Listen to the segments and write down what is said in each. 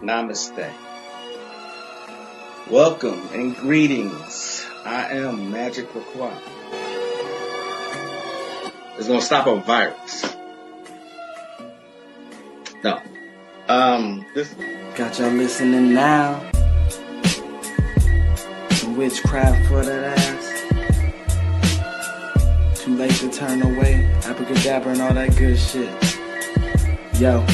Namaste. Welcome and greetings. I am Magick. It's gonna stop a virus. No. This Got y'all listening now. Witchcraft for that ass. Too late to turn away. Abracadabra and all that good shit. Yo.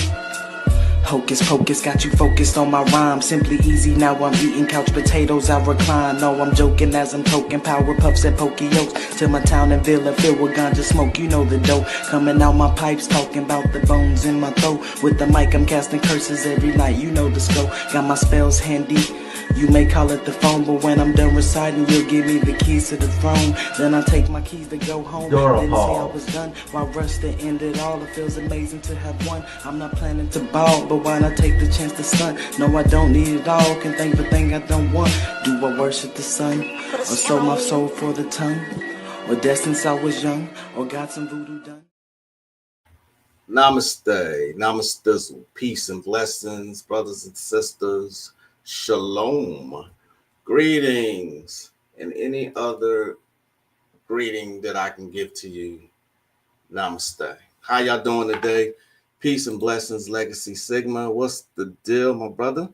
Hocus pocus, got you focused on my rhyme. Simply easy, now I'm eating couch potatoes, I recline. No, I'm joking as I'm toking power puffs at Pokey-Oaks. To my town and villa filled with ganja smoke, you know the dough. Coming out my pipes, talking about the bones in my throat. With the mic, I'm casting curses every night, you know the scope. Got my spells handy. You may call it the phone, but when I'm done reciting, you'll give me the keys to the throne. Then I take my keys to go home. Didn't say I was done. While rush to end it all, it feels amazing to have won. I'm not planning to ball, but why not take the chance to stunt? No, I don't need it all. Can think for thing I don't want. Do I worship the sun, or sold my soul for the tongue, or dead since I was young, or got some voodoo done? Namaste. Namaste. Peace and blessings, brothers and sisters. Shalom. Greetings. And any other greeting that I can give to you. Namaste. How y'all doing today? Peace and blessings, Legacy Sigma. What's the deal, my brother?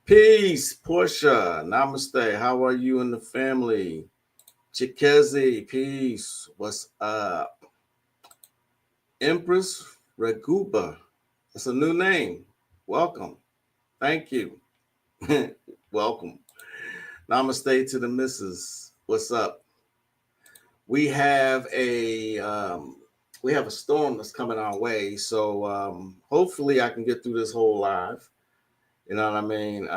Peace, Portia. Namaste. How are you and the family? Chikezi, peace. What's up? Empress Raguba. That's a new name. Welcome. Thank you. Welcome. Namaste to the missus. What's up? We have a storm that's coming our way, so hopefully I can get through this whole live. You know what I mean?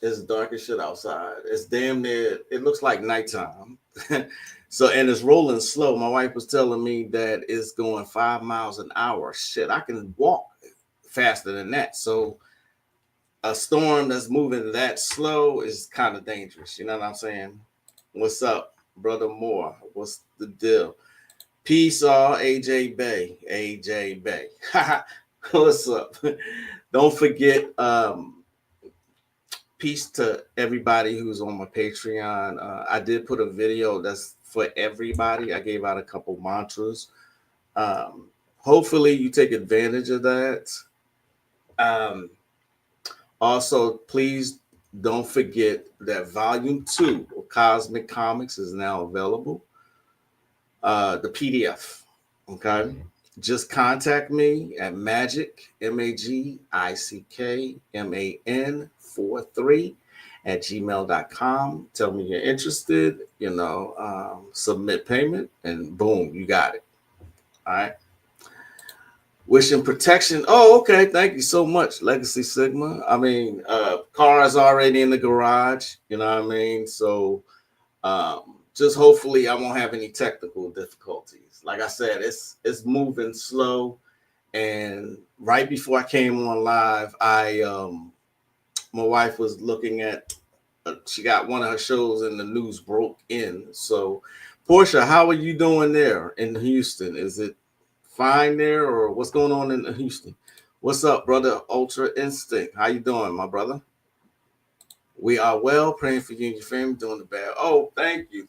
It's dark as shit outside. It's damn near. It looks like nighttime. So, and it's rolling slow. My wife was telling me that it's going 5 miles an hour. Shit, I can walk faster than that. So a storm that's moving that slow is kind of dangerous. You know what I'm saying? What's up, Brother Moore? What's the deal? Peace, all. AJ Bay. AJ Bay. What's up? Don't forget, peace to everybody who's on my Patreon. I did put a video that's for everybody. I gave out a couple mantras. Hopefully you take advantage of that. Also, please don't forget that Volume 2 of Cosmic Comics is now available. The PDF, okay? Just contact me at Magick, MAGICK, 43 at gmail.com. Tell me you're interested, submit payment, and boom, you got it. All right. Wishing protection. Oh, okay. Thank you so much, Legacy Sigma. I mean, car is already in the garage. You know what I mean? So just hopefully I won't have any technical difficulties. Like I said, it's moving slow. And right before I came on live, my wife was looking at, she got one of her shows and the news broke in. So, Portia, how are you doing there in Houston? Is it fine there, or what's going on in Houston? What's up, brother? Ultra Instinct. How you doing, my brother? We are well, praying for you and your family, doing the bad. Oh, thank you.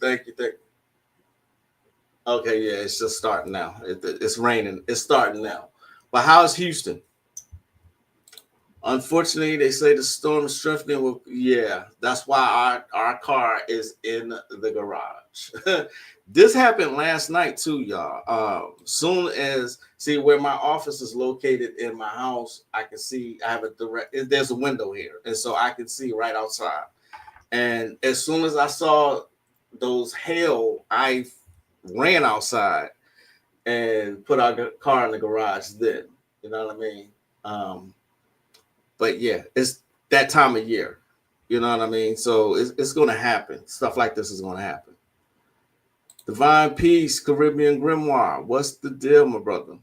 Okay, yeah, it's just starting now. It's raining. It's starting now. But how's Houston? Unfortunately, they say the storm is strengthening. Yeah, that's why our car is in the garage. This happened last night too, y'all. Soon as where my office is located in my house, I can see. I have a direct. There's a window here, and so I can see right outside. And as soon as I saw those hail, I ran outside and put our car in the garage. Then, you know what I mean. But yeah, it's that time of year. You know what I mean? So it's going to happen. Stuff like this is going to happen. Divine Peace, Caribbean Grimoire. What's the deal, my brother?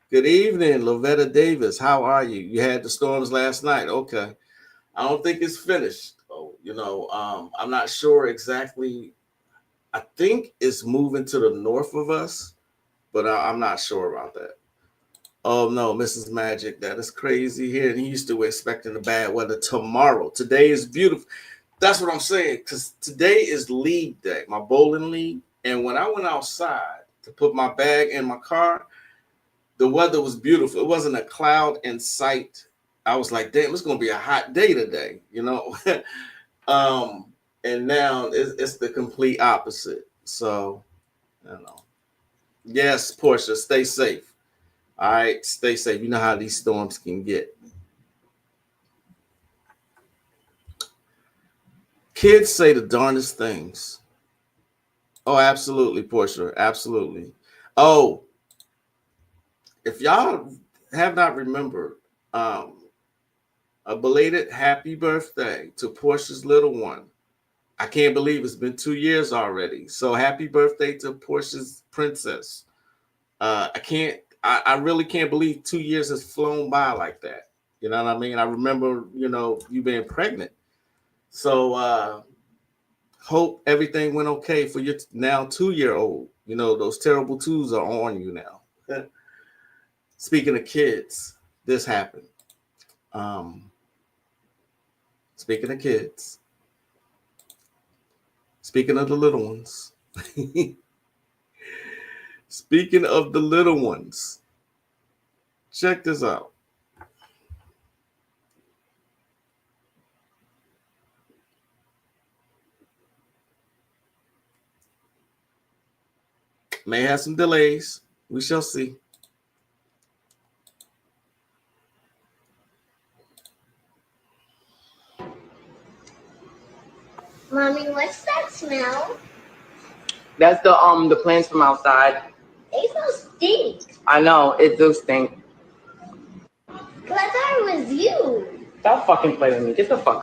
Good evening, Lovetta Davis. How are you? You had the storms last night. Okay. I don't think it's finished. Oh, I'm not sure exactly. I think it's moving to the north of us, but I'm not sure about that. Oh no, Mrs. Magic, that is crazy here. And Houston, we're expecting the bad weather tomorrow. Today is beautiful. That's what I'm saying. Because today is league day, my bowling league. And when I went outside to put my bag in my car, the weather was beautiful. It wasn't a cloud in sight. I was like, damn, it's gonna be a hot day today, you know. um, and now it's the complete opposite. So, you know, yes, Portia, stay safe. All right, stay safe. You know how these storms can get. Kids say the darndest things. Oh, absolutely, Portia. Absolutely. Oh, if y'all have not remembered, um, a belated happy birthday to Portia's little one. I can't believe it's been 2 years already. So happy birthday to Portia's princess. I really can't believe 2 years has flown by like that. You know what I mean? I remember, you being pregnant. So hope everything went okay for your now 2 year old. You know, those terrible twos are on you now. Speaking of kids, this happened. Um, speaking of kids, speaking of the little ones, speaking of the little ones, check this out. May have some delays. We shall see. Mommy, what's that smell? That's the plants from outside. They smell stink. I know, it do stink. But I thought it was you. Stop fucking playing with me. Get the fuck.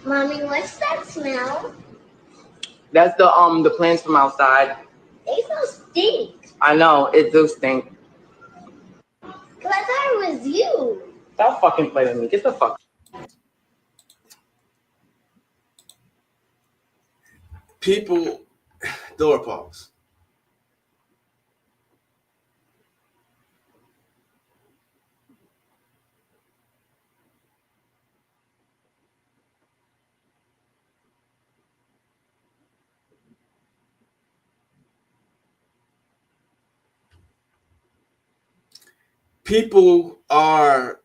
Mommy, what's that smell? That's the plants from outside. They smell stink. I know, it do stink. But I thought it was you. Stop fucking playing with me. Get the fuck. People, door pause. People are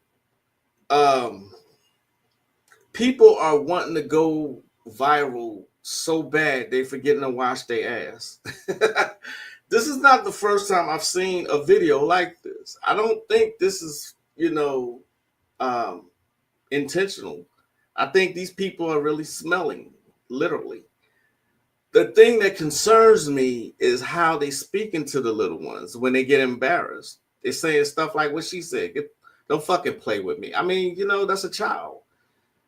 people are wanting to go viral so bad they forgetting to wash their ass. This is not the first time I've seen a video like this. I don't think this is, um, intentional. I think these people are really smelling, literally. The thing that concerns me is how they speaking to the little ones when they get embarrassed. They're saying stuff like what she said. Don't fucking play with me. I mean, that's a child.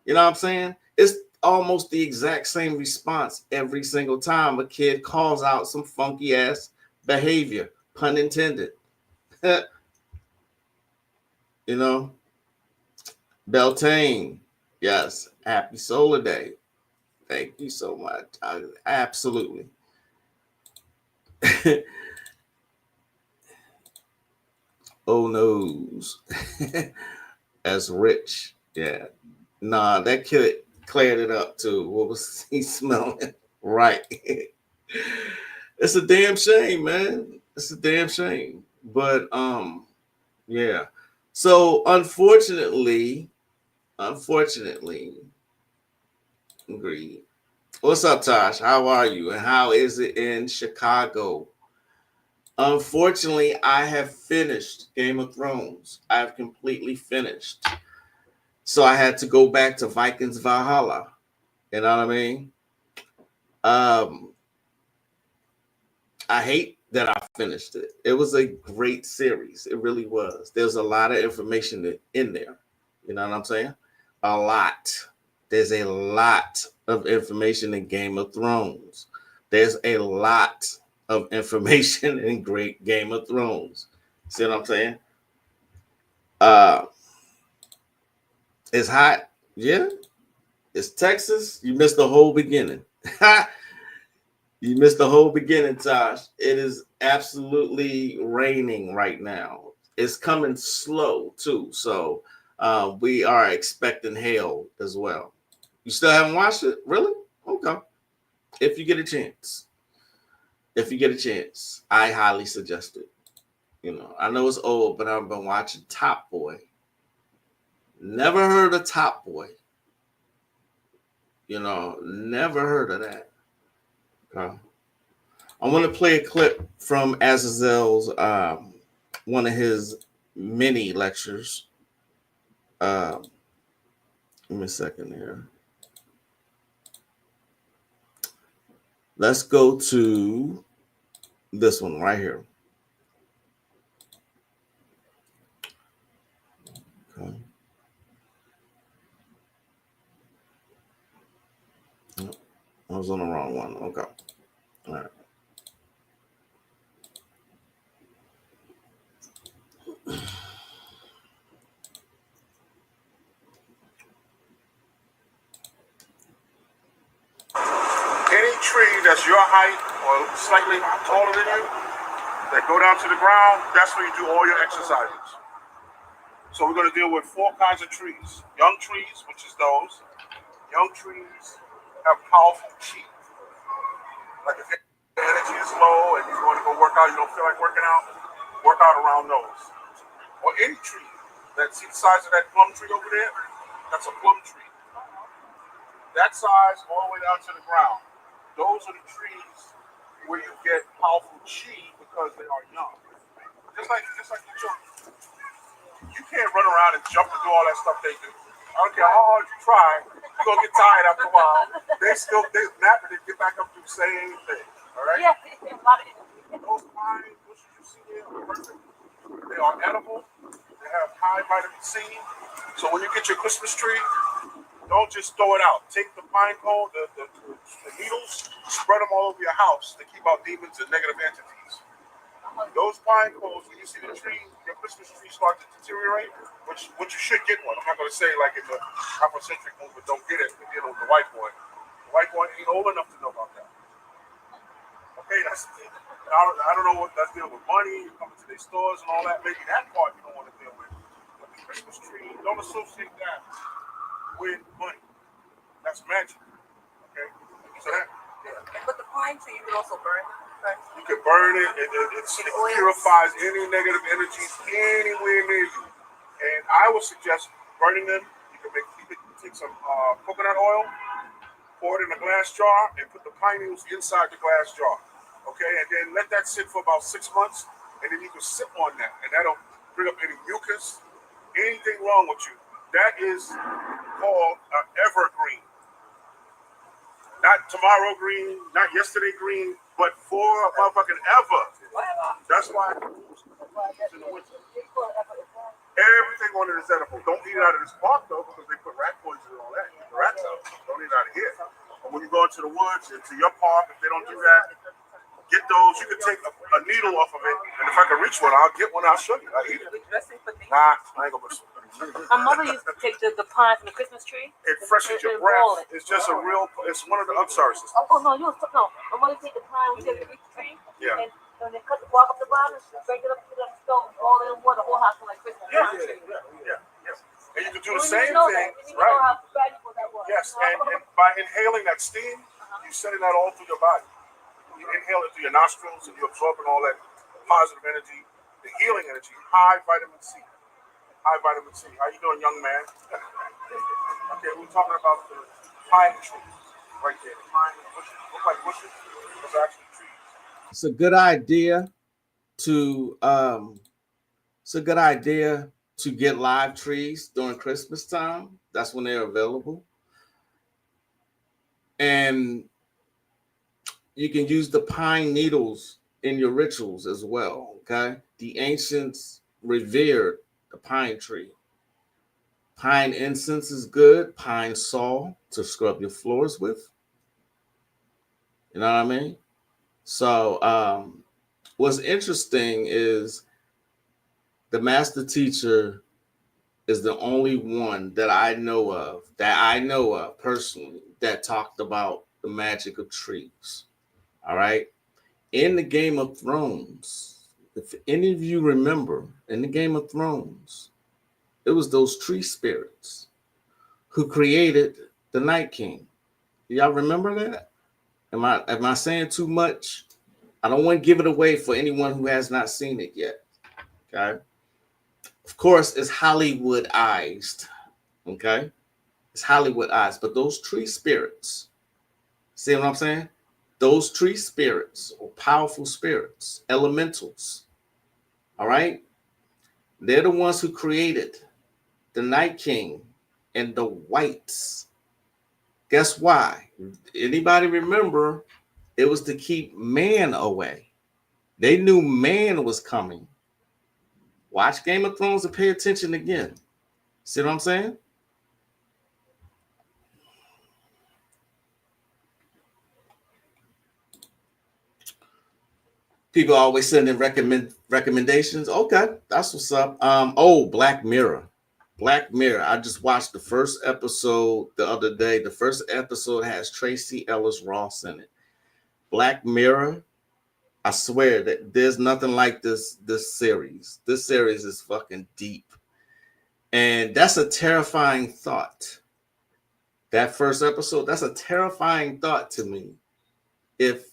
You know what I'm saying? It's almost the exact same response every single time a kid calls out some funky ass behavior, pun intended. You know, Beltane, yes, happy Solar Day. Thank you so much. Absolutely. Oh noes. As rich. Yeah. Nah, that kid cleared it up too. What was he smelling? Right. It's a damn shame, man. It's a damn shame. But yeah. So unfortunately, agreed. What's up, Tosh? How are you? And how is it in Chicago? Unfortunately, I have finished Game of Thrones. I've completely finished. So I had to go back to Vikings Valhalla. You know what I mean? Um, I hate that I finished it. It was a great series. It really was. There's a lot of information in there. You know what I'm saying? A lot. There's a lot of information in Game of Thrones. There's a lot of information in Great Game of Thrones. See what I'm saying? It's hot. Yeah. It's Texas. You missed the whole beginning. You missed the whole beginning, Tosh. It is absolutely raining right now. It's coming slow too, so we are expecting hail as well. You still haven't watched it, really? Okay. If you get a chance, I highly suggest it. I know it's old, but I've been watching Top Boy. Never heard of Top Boy. Never heard of that. Okay. I want to play a clip from Azazel's one of his mini lectures. Give me a second here. Let's go to this one right here. Okay. I was on the wrong one. Okay. All right. Any tree that's your height or slightly taller than you, that go down to the ground, that's where you do all your exercises. So we're going to deal with 4 kinds of trees. Young trees, which is those. Young trees have powerful chi. Like if your energy is low and you want to go work out, you don't feel like working out, work out around those. Or any tree. See the size of that plum tree over there? That's a plum tree. That size all the way down to the ground. Those are the trees where you get powerful chi because they are young. Just like the children. You can't run around and jump and do all that stuff they do. I don't care how hard you try, you're gonna get tired after a while. They nap and they get back up to the same thing. Alright? Yeah. Those pine bushes you see here are perfect. They are edible, they have high vitamin C. So when you get your Christmas tree, don't just throw it out. Take the pine cone, the needles, spread them all over your house to keep out demons and negative entities. Those pine cones, when you see the tree, your Christmas tree start to deteriorate, which you should get one. I'm not going to say like in the Afrocentric movement, don't get it, you're dealing with the white boy. The white boy ain't old enough to know about that. Okay, I don't know what that's dealing with money, coming to their stores and all that. Maybe that part you don't want to deal with. But the Christmas tree, don't associate that with money. That's magic. Okay? So that, yeah. But the pine tree, you can also burn it. Right? You can burn it, it purifies any negative energies anywhere near you. And I would suggest burning them. You can take some coconut oil, pour it in a glass jar, and put the pine needles inside the glass jar. Okay? And then let that sit for about 6 months, and then you can sip on that. And that'll bring up any mucus, anything wrong with you. That is called evergreen. Not tomorrow green, not yesterday green, but for motherfucking ever. That's why in the winter. Everything on it is edible. Don't eat it out of this park though, because they put rat poison and all that. Keep the rats out. Don't eat it out of here. But when you go into the woods, into your park, if they don't do that, get those. You can take a needle off of it, and if I can reach one, I'll get one. I'll show you. I eat it. Nah, I ain't gonna put some. My mother used to take the pine from the Christmas tree. It freshens your breath. It's just a real. It's one of the. I'm sorry, sister. Oh no, no. My mother take the pine, we take the tree. Yeah. And when they walk up the bottom, break it up to the stone, all in water, the whole house like Christmas. Yeah. And you can do the same thing, right? Yes, and by inhaling that steam, you're sending that all through your body. You inhale it through your nostrils, and you're absorbing all that positive energy, the healing energy, high vitamin C. High vitamin C. How you doing, young man? Okay, we're talking about the pine trees right there. The pine bushes look like bushes. Those are actually trees. It's a good idea to get live trees during Christmas time. That's when they're available. And you can use the pine needles in your rituals as well. Okay. The ancients revered the pine tree. Pine incense is good. Pine saw to scrub your floors with. You know what I mean? So what's interesting is the master teacher is the only one that I know of personally that talked about the magic of trees. All right. In the Game of Thrones, if any of you remember, in the Game of Thrones, it was those tree spirits who created the Night King. Y'all remember that? Am I saying too much? I don't want to give it away for anyone who has not seen it yet. Okay. Of course, it's Hollywoodized. Okay. It's Hollywoodized, but those tree spirits, see what I'm saying? Those tree spirits or powerful spirits, elementals, all right? They're the ones who created the Night King and the whites. Guess why? Anybody remember? It was to keep man away. They knew man was coming. Watch Game of Thrones and pay attention again. See what I'm saying? People always sending recommendations. Okay, that's what's up. Black Mirror. Black Mirror. I just watched the first episode the other day. The first episode has Tracy Ellis Ross in it. Black Mirror. I swear that there's nothing like this series. This series is fucking deep. And that's a terrifying thought. That first episode, that's a terrifying thought to me. If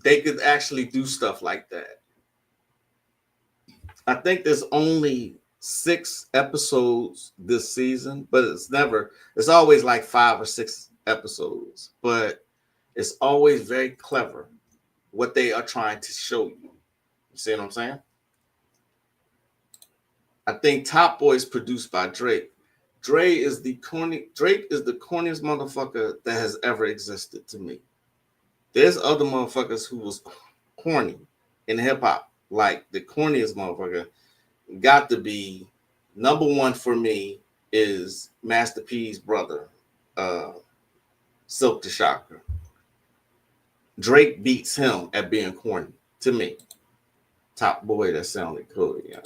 they could actually do stuff like that. I think there's only 6 episodes this season, but it's always like 5 or 6 episodes, but it's always very clever what they are trying to show you. You see what I'm saying? I think Top Boy is produced by Drake. Drake is the corniest motherfucker that has ever existed to me. There's other motherfuckers who was corny in hip hop. Like the corniest motherfucker got to be number one for me is Master P's brother, Silk the Shocker. Drake beats him at being corny to me. Top Boy, that sounded cool, yeah.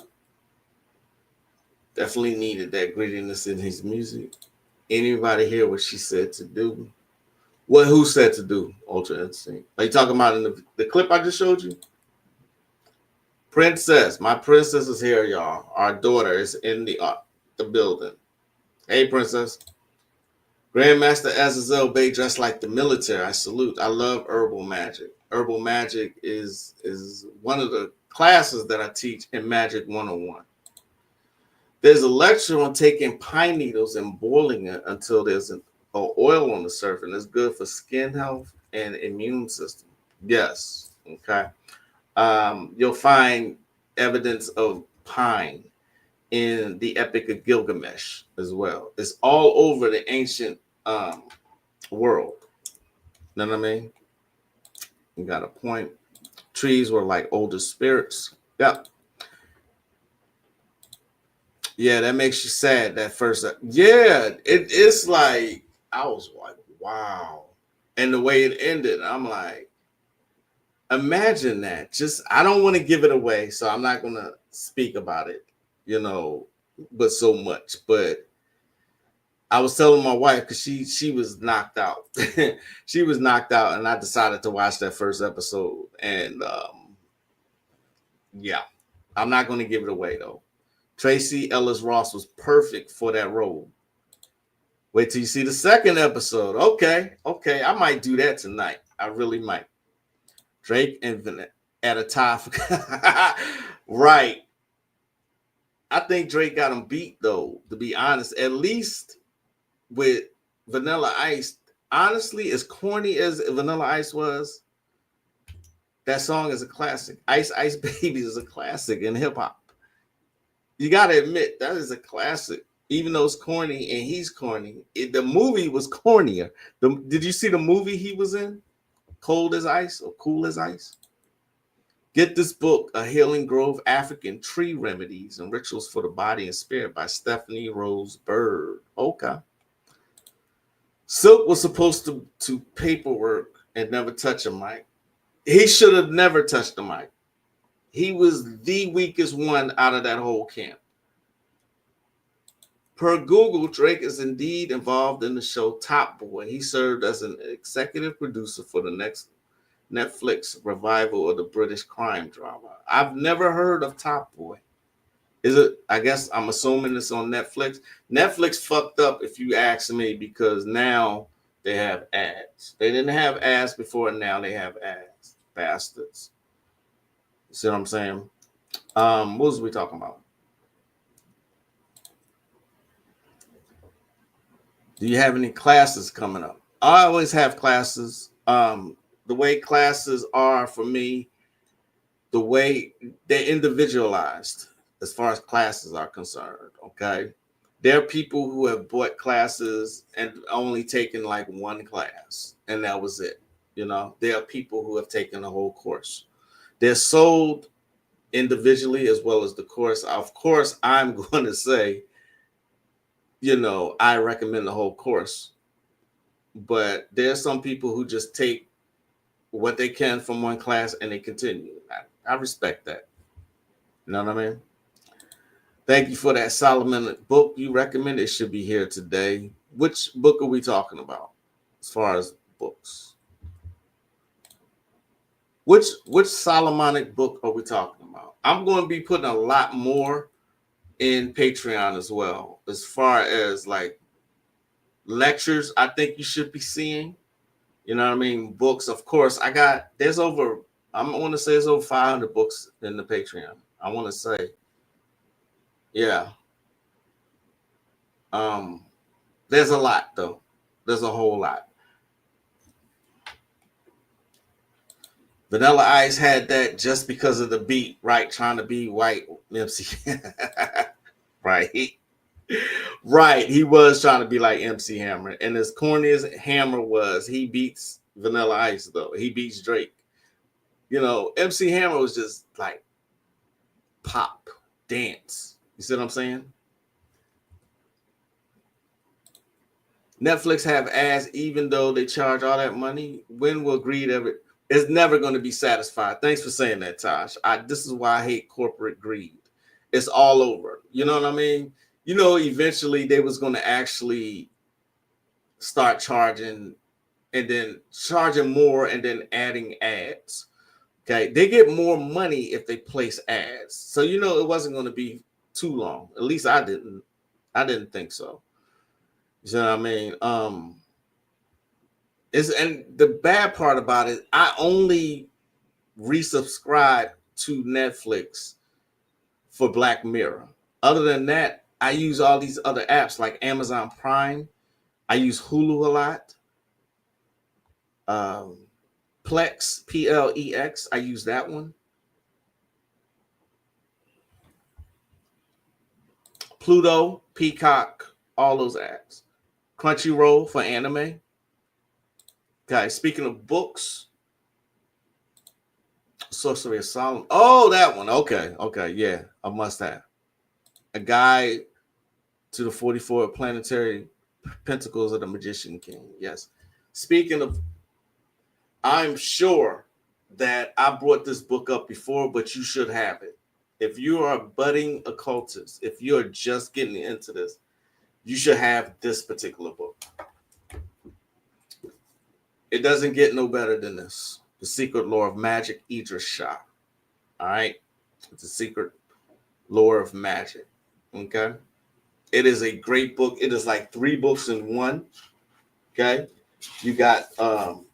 Definitely needed that grittiness in his music. Anybody hear what she said to do? Who said to do? Ultra Instinct. Are you talking about in the clip I just showed you? Princess. My princess is here, y'all. Our daughter is in the building. Hey, princess. Grandmaster Azazel Bay dressed like the military. I salute. I love herbal magic. Herbal magic is one of the classes that I teach in Magic 101. There's a lecture on taking pine needles and boiling it until there's an oil on the surface, and it's good for skin health and immune system. Yes. Okay. You'll find evidence of pine in the Epic of Gilgamesh as well. It's all over the ancient world. You know what I mean? You got a point. Trees were like older spirits. Yep. Yeah, that makes you sad. That first, it's like I was like, wow, and the way it ended, I'm like, imagine that. Just I don't want to give it away, so I'm not gonna speak about it, but so much. But I was telling my wife because she was knocked out. She was knocked out, and I decided to watch that first episode. And yeah, I'm not gonna give it away though. Tracy Ellis Ross was perfect for that role. Wait till you see the second episode. Okay. I might do that tonight. I really might. Drake and at a tie for right. I think Drake got him beat though, to be honest. At least with Vanilla Ice. Honestly, as corny as Vanilla Ice was, that song is a classic. Ice Ice Baby is a classic in hip hop. You got to admit, that is a classic. Even though it's corny and he's corny, the movie was cornier. Did you see the movie he was in? Cold as Ice or Cool as Ice? Get this book, A Healing Grove, African Tree Remedies and Rituals for the Body and Spirit by Stephanie Rose Bird. Okay. Silk was supposed to paperwork and never touch a mic. He should have never touched the mic. He was the weakest one out of that whole camp. Per Google, Drake is indeed involved in the show Top Boy. He served as an executive producer for the next Netflix revival of the British crime drama. I've never heard of Top Boy. Is it? I guess I'm assuming it's on Netflix. Netflix fucked up, if you ask me, because now they have ads. They didn't have ads before, and now they have ads. Bastards. You see what I'm saying? What was we talking about? Do you have any classes coming up? I always have classes. The way classes are for me, the way they're individualized as far as classes are concerned. Okay. There are people who have bought classes and only taken like one class, and that was it. You know, there are people who have taken the whole course. They're sold individually as well as the course. Of course, I'm going to say, you know, I recommend the whole course, but there's some people who just take what they can from one class and they continue. I respect that. You know what I mean? Thank you for that Solomon book you recommend. It should be here today. Which book are we talking about as far as books? Which Solomonic book are we talking about? I'm going to be putting a lot more in Patreon as well, as far as like lectures I think you should be seeing. You know what I mean? Books, of course. I want to say there's over 500 books in the Patreon. I want to say, yeah. There's a lot though. There's a whole lot. Vanilla Ice had that just because of the beat, right? Trying to be white MC. Right. Right. He was trying to be like MC Hammer. And as corny as Hammer was, he beats Vanilla Ice though. He beats Drake. You know, MC Hammer was just like pop, dance. You see what I'm saying? Netflix have ads even though they charge all that money. When will greed ever? It's never going to be satisfied. Thanks for saying that, Tosh. This is why I hate corporate greed. It's all over. You know what I mean? You know, eventually they was going to actually start charging and then charging more and then adding ads. Okay. They get more money if they place ads. So, you know, it wasn't going to be too long. At least I didn't think so. You know what I mean? And the bad part about it, I only resubscribe to Netflix for Black Mirror. Other than that, I use all these other apps like Amazon Prime. I use Hulu a lot. Plex, Plex. I use that one. Pluto, Peacock, all those apps. Crunchyroll for anime. Guys, speaking of books, Sorcery of Solomon. Oh, that one. Okay. Yeah, a must have. A Guide to the 44 Planetary Pentacles of the Magician King. Yes. Speaking of, I'm sure that I brought this book up before, but you should have it. If you are a budding occultist, if you're just getting into this, you should have this particular book. It doesn't get no better than this. The Secret Lore of Magick, Idris Shah. All right. It's a secret lore of magic. Okay. It is a great book. It is like 3 books in one. Okay. You got the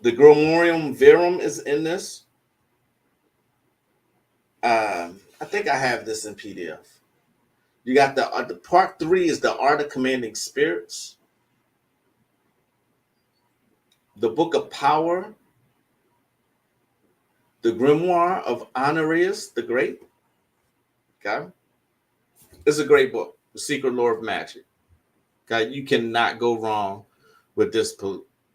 Grimorium Verum is in this. I think I have this in PDF. You got the part 3 is the Art of Commanding Spirits. The Book of Power. The Grimoire of Honorius the Great. Okay. It's a great book. The Secret Lore of Magic. Okay. You cannot go wrong with this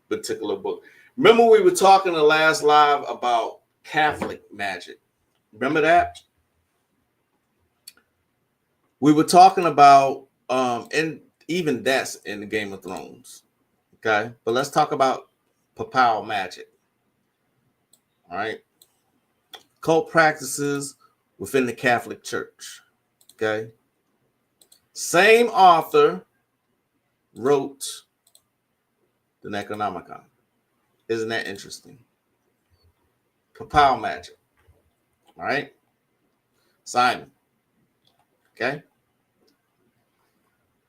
particular book. Remember we were talking the last live about Catholic magic. Remember that? We were talking about, and even that's in the Game of Thrones. Okay. But let's talk about papal magic. All right. Cult practices within the Catholic Church. Okay. Same author wrote the Necronomicon. Isn't that interesting? Kapow magic. All right. Simon. Okay.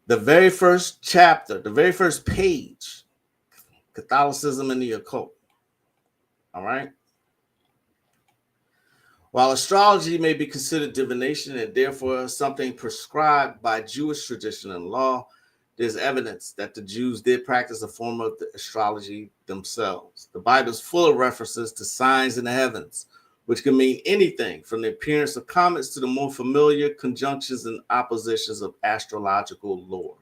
The very first chapter, the very first page, Catholicism and the occult. All right. While astrology may be considered divination and therefore something prescribed by Jewish tradition and law, there's evidence that the Jews did practice a form of the astrology themselves. The Bible is full of references to signs in the heavens, which can mean anything from the appearance of comets to the more familiar conjunctions and oppositions of astrological lore.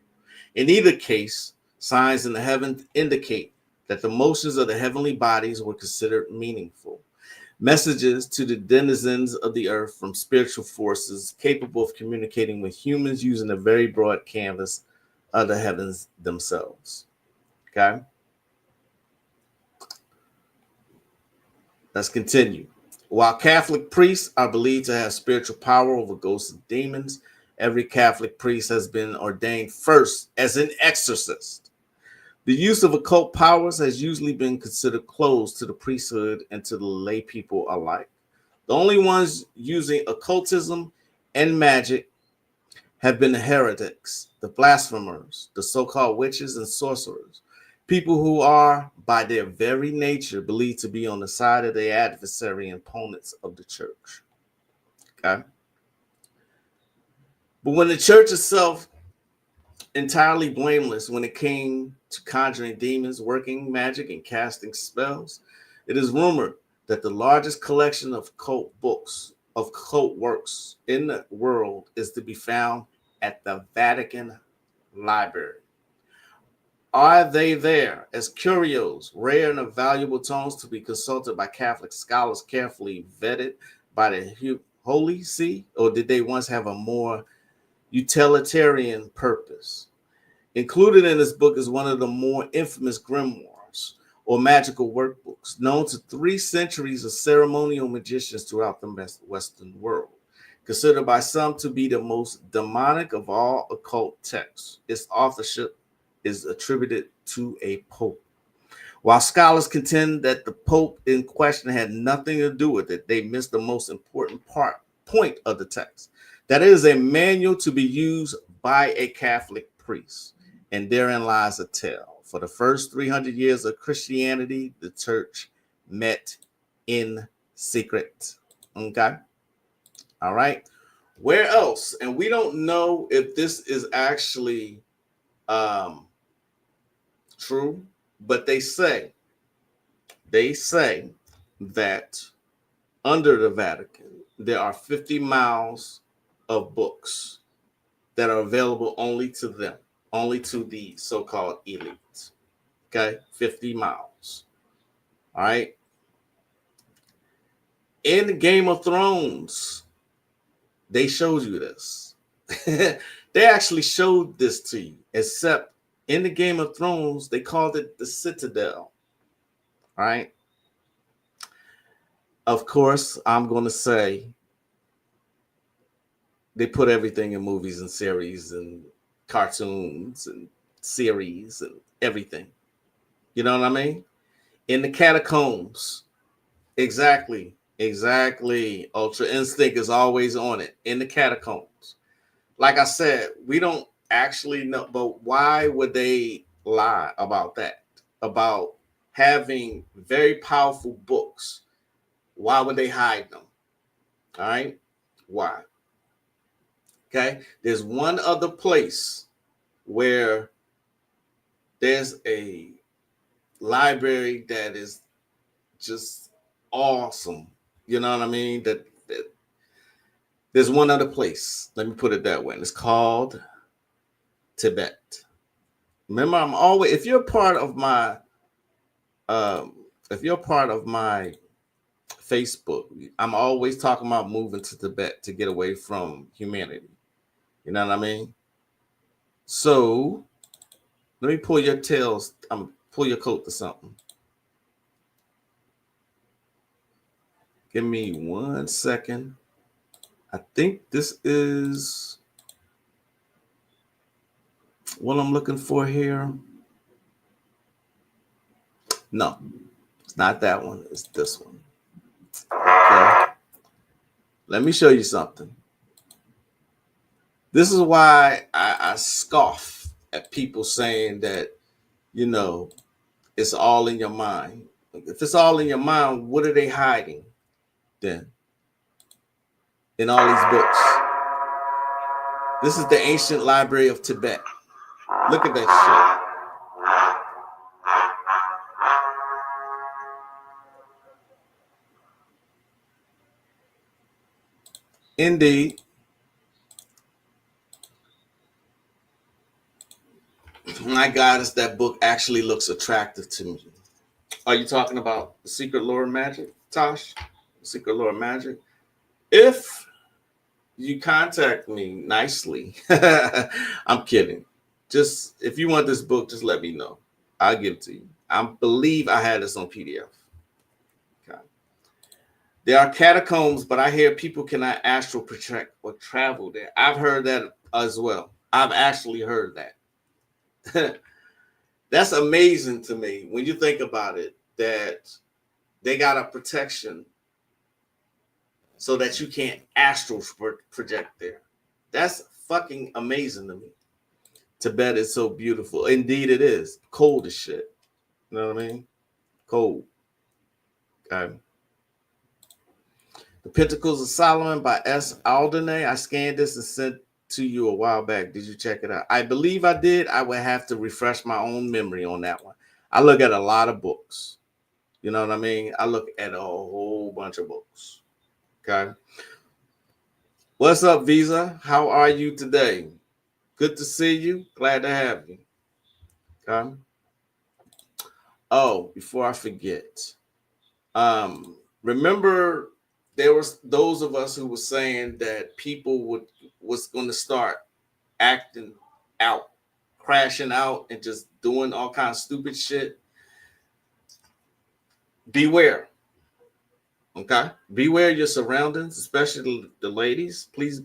In either case, signs in the heavens indicate that the motions of the heavenly bodies were considered meaningful. Messages to the denizens of the earth from spiritual forces capable of communicating with humans using a very broad canvas of the heavens themselves. Okay? Let's continue. While Catholic priests are believed to have spiritual power over ghosts and demons, every Catholic priest has been ordained first as an exorcist. The use of occult powers has usually been considered closed to the priesthood and to the lay people alike. The only ones using occultism and magic have been the heretics, the blasphemers, the so-called witches and sorcerers, people who are, by their very nature, believed to be on the side of the adversary and opponents of the church. Okay? But when the church itself entirely blameless when it came to conjuring demons, working magic, and casting spells, it is rumored that the largest collection of cult books, of cult works in the world is to be found at the Vatican Library. Are they there as curios, rare and of valuable tomes to be consulted by Catholic scholars carefully vetted by the Holy See, or did they once have a more utilitarian purpose? Included in this book is one of the more infamous grimoires or magical workbooks, known to 3 centuries of ceremonial magicians throughout the Western world, considered by some to be the most demonic of all occult texts. Its authorship is attributed to a pope. While scholars contend that the pope in question had nothing to do with it, they missed the most important point of the text. That it is a manual to be used by a Catholic priest. And therein lies a tale. For the first 300 years of Christianity, the church met in secret. Okay? All right. Where else? And we don't know if this is actually true, but they say that under the Vatican, there are 50 miles of books that are available only to them, only to the so-called elite. Okay, 50 miles. All right. In Game of Thrones, they showed you this. They actually showed this to you, except in the Game of Thrones, they called it the Citadel. All right. Of course, I'm going to say they put everything in movies and series and cartoons and series and everything. You know what I mean? In the catacombs. Exactly. Ultra Instinct is always on it. In the catacombs. Like I said, we don't actually know, but why would they lie about that? About having very powerful books. Why would they hide them? All right. Why? Okay. There's one other place where there's a library that is just awesome. You know what I mean? That there's one other place. Let me put it that way. And it's called Tibet. Remember, I'm always, if you're part of my Facebook, I'm always talking about moving to Tibet to get away from humanity. You know what I mean? So let me pull your tails. Pull your coat to something. Give me 1 second. I think this is what I'm looking for here. No. not that one. It's this one. Okay. Let me show you something. This is why I scoff at people saying that, you know, it's all in your mind. If it's all in your mind, what are they hiding then in all these books? This is the ancient library of Tibet. Look at that shit. Indeed. My God, is that book actually looks attractive to me. Are you talking about The Secret Lore of Magick, Tosh? Secret Lore of Magick? If you contact me nicely, I'm kidding. Just if you want this book, just let me know. I'll give it to you. I believe I had this on PDF. Okay. There are catacombs, but I hear people cannot astral project or travel there. I've heard that as well. I've actually heard that. That's amazing to me when you think about it, that they got a protection so that you can't astral project there. That's fucking amazing to me. Tibet is so beautiful. Indeed it is. Cold as shit. You know what I mean? Cold. Okay. The Pentacles of Solomon by S. Alderney. I scanned this and sent to you a while back. Did you check it out? I believe I did. I would have to refresh my own memory on that one. I look at a lot of books. You know what I mean? I look at a whole bunch of books. Okay. What's up, Visa? How are you today? Good to see you. Glad to have you. Okay. Oh, before I forget, remember there was those of us who were saying that people was going to start acting out, crashing out, and just doing all kinds of stupid shit. Beware. Okay, beware your surroundings, especially the ladies. Please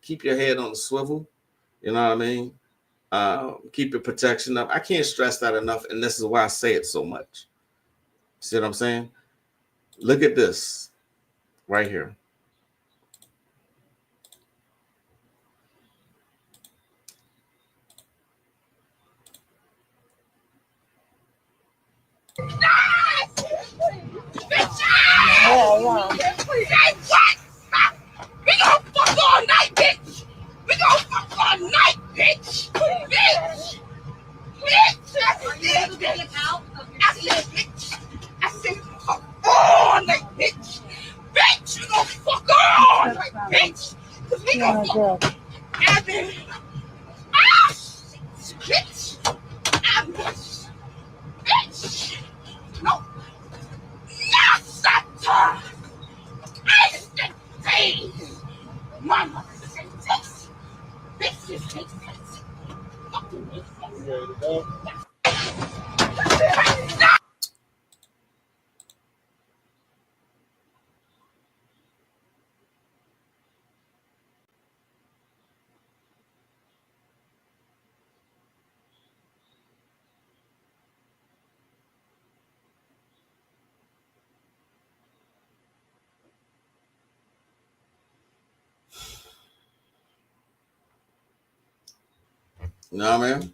keep your head on the swivel. You know what I mean? Keep your protection up. I can't stress that enough, and this is why I say it so much. See what I'm saying? Look at this right here. We gon' fuck all night, bitch! We gon' fuck all night, bitch! Bitch! Bitch! I said, bitch! I said, fuck all night, bitch! Bitch! We gon' fuck all night, bitch! Cause we gon' fuck Abby! Ah! Bitch! Ambush! Bitch! No! Yes, sir! Instant freeze! Mama says this! This is makes sense! Fucking makes sense! You ready to go? You know what I mean?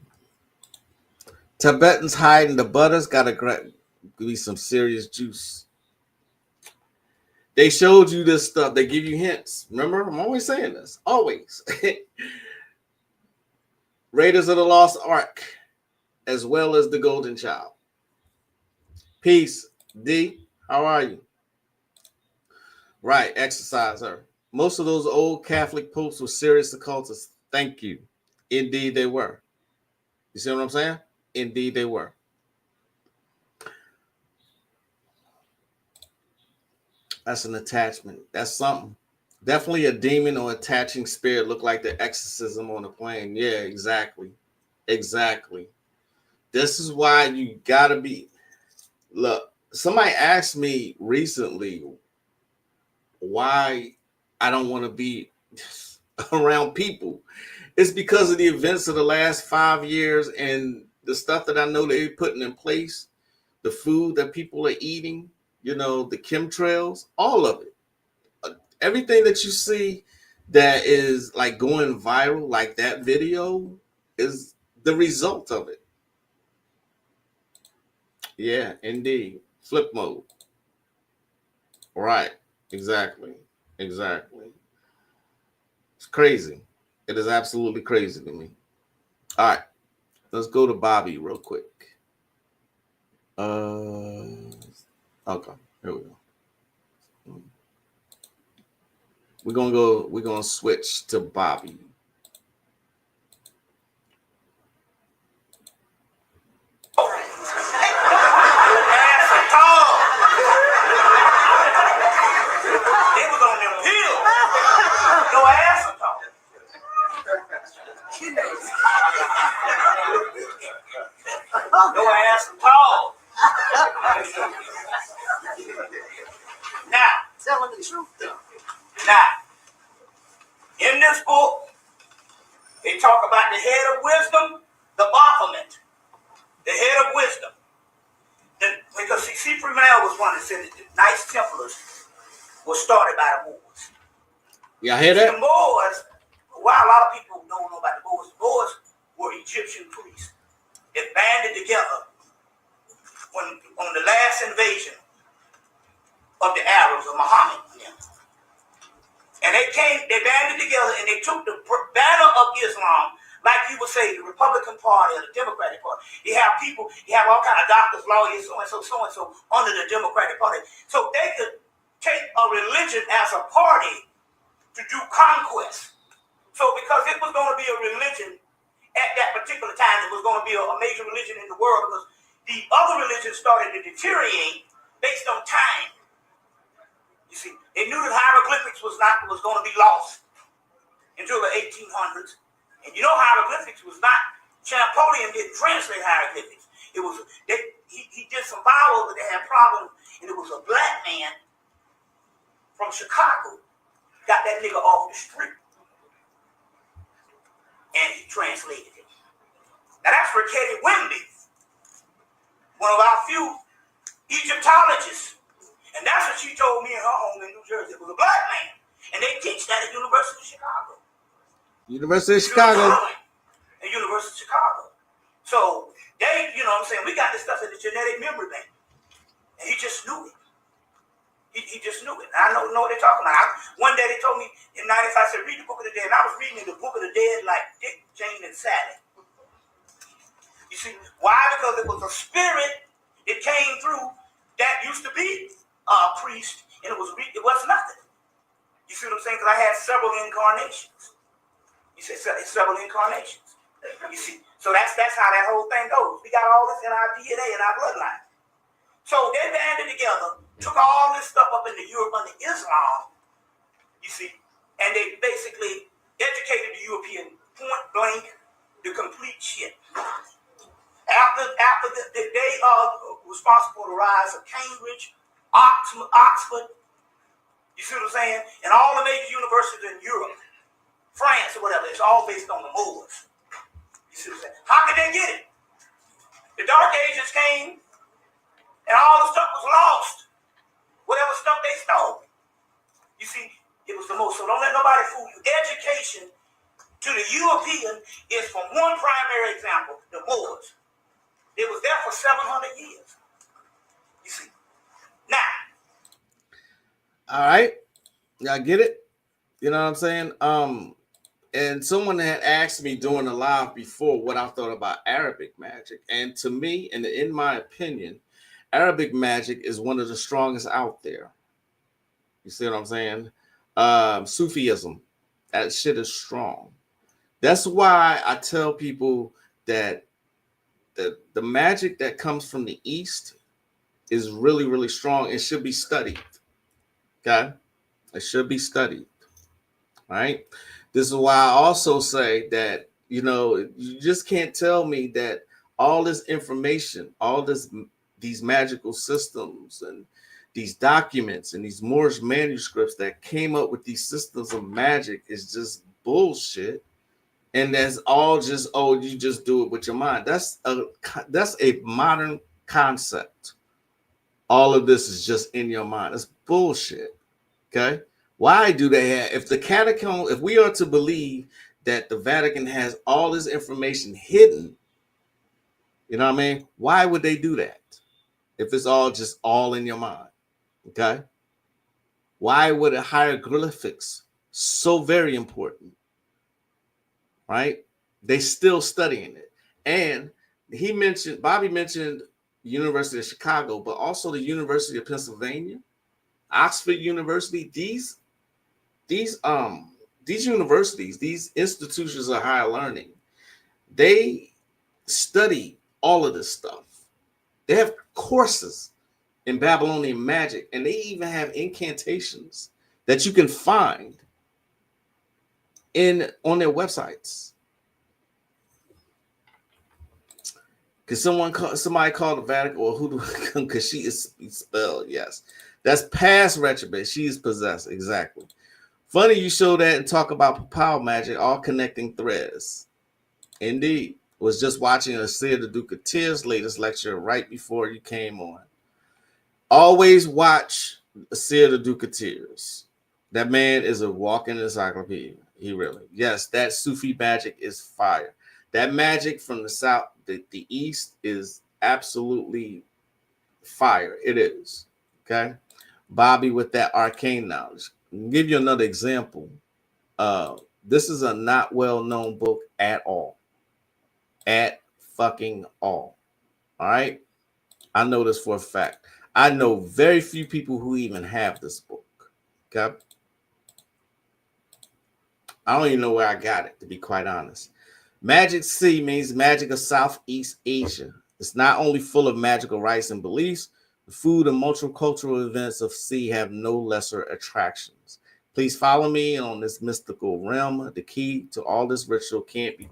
Tibetans hiding the butters. Gotta be some serious juice. They showed you this stuff. They give you hints. Remember, I'm always saying this. Always. Raiders of the Lost Ark, as well as the Golden Child. Peace, D. How are you? Right, exercise her. Most of those old Catholic popes were serious occultists. Thank you. Indeed, they were. You see what I'm saying? Indeed, they were. That's an attachment. That's something. Definitely a demon or attaching spirit. Look like the exorcism on the plane. Yeah, exactly. Exactly. This is why you gotta be. Look, somebody asked me recently why I don't want to be around people. It's because of the events of the last 5 years and the stuff that I know they're putting in place. the food that people are eating, you know, the chemtrails, all of it. Everything that you see that is like going viral, like that video, is the result of it. Yeah, indeed. Flip mode. Right. Exactly. Exactly. It's crazy. It is absolutely crazy to me. All right. Let's go to Bobby real quick. Okay. Here we go. We're gonna switch to Bobby. They was on them pills. No ass at all. No ass at all. Now, telling the truth though. Now, in this book, they talk about the head of wisdom, the Baphomet, the head of wisdom. Because C. Fremantle was one that said that the Knights Templars was started by the Moors. Y'all hear that? The Moors, while a lot of people don't know about the Moors were Egyptian priests that banded together on the last invasion of the Arabs of Muhammad. And they banded together and they took the banner of Islam, like you would say, the Republican Party or the Democratic Party. You have people, you have all kind of doctors, lawyers, so under the Democratic Party. So they could take a religion as a party to do conquest. So because it was going to be a religion at that particular time, it was going to be a major religion in the world, because the other religions started to deteriorate based on time. You see, they knew that hieroglyphics was going to be lost until the 1800s. And you know hieroglyphics was not, Champollion didn't translate hieroglyphics. It was, he did some vowels that they had problems, and it was a black man from Chicago got that nigga off the street. And he translated it. Now that's Rickety Wimby, one of our few Egyptologists. And that's what she told me in her home in New Jersey. It was a black man. And they teach that at University of Chicago. University of Chicago. At University of Chicago. So they, you know what I'm saying, we got this stuff in the genetic memory bank. And he just knew it. He just knew it. And I know what they're talking about. One day they told me in 95, I said, read the Book of the Dead. And I was reading the Book of the Dead like Dick, Jane, and Sally. You see, why? Because it was a spirit that came through that used to be a priest, and it was nothing. You see what I'm saying? Because I had several incarnations. You see, several incarnations. You see, so that's how that whole thing goes. We got all this in our DNA and our bloodline. So they banded together, took all this stuff up into Europe under Islam, you see, and they basically educated the European point blank, the complete shit. After they are responsible for the rise of Cambridge, Oxford, you see what I'm saying? And all the major universities in Europe, France or whatever, it's all based on the Moors. You see what I'm saying? How could they get it? The Dark Ages came, and all the stuff was lost. Whatever stuff they stole. You see, it was the most. So don't let nobody fool you. Education to the European is from one primary example, the Moors. It was there for 700 years. You see. Now. All right. Y'all get it? You know what I'm saying? And someone had asked me during the live before what I thought about Arabic magic. And to me, and in my opinion, Arabic magic is one of the strongest out there. You see what I'm saying? Sufism, that shit is strong. That's why I tell people that the magic that comes from the East is really, really strong. It should be studied. Okay? It should be studied. All right? This is why I also say that, you know, you just can't tell me that all this information, these magical systems and these documents and these Moorish manuscripts that came up with these systems of magic is just bullshit. And that's all just, oh, you just do it with your mind. That's a modern concept. All of this is just in your mind. It's bullshit. Okay. Why do they have, if the catacomb, if we are to believe that the Vatican has all this information hidden, you know what I mean? Why would they do that? If it's all just all in your mind. Okay. Why would it hieroglyphics so very important? Right? They still studying it. And Bobby mentioned University of Chicago, but also the University of Pennsylvania, Oxford University. These universities, these institutions of higher learning, they study all of this stuff. They have courses in Babylonian magic, and they even have incantations that you can find on their websites. Because somebody called the Vatican, or who do because she is spelled, yes. That's past retrobate. She is possessed, exactly. Funny you show that and talk about papal magic, all connecting threads. Indeed. Was just watching Asir the Duke of Tears' latest lecture right before you came on. Always watch Asir the Duke of Tears. That man is a walking encyclopedia. He really. Yes, that Sufi magic is fire. That magic from the south, the east is absolutely fire. It is. Okay. Bobby with that arcane knowledge. I'll give you another example. This is a not well-known book at all. At fucking all. All right. I know this for a fact. I know very few people who even have this book. Okay. I don't even know where I got it, to be quite honest. Magic C means magic of Southeast Asia. It's not only full of magical rites and beliefs, the food and multicultural events of C have no lesser attractions. Please follow me on this mystical realm. The key to all this ritual can't be.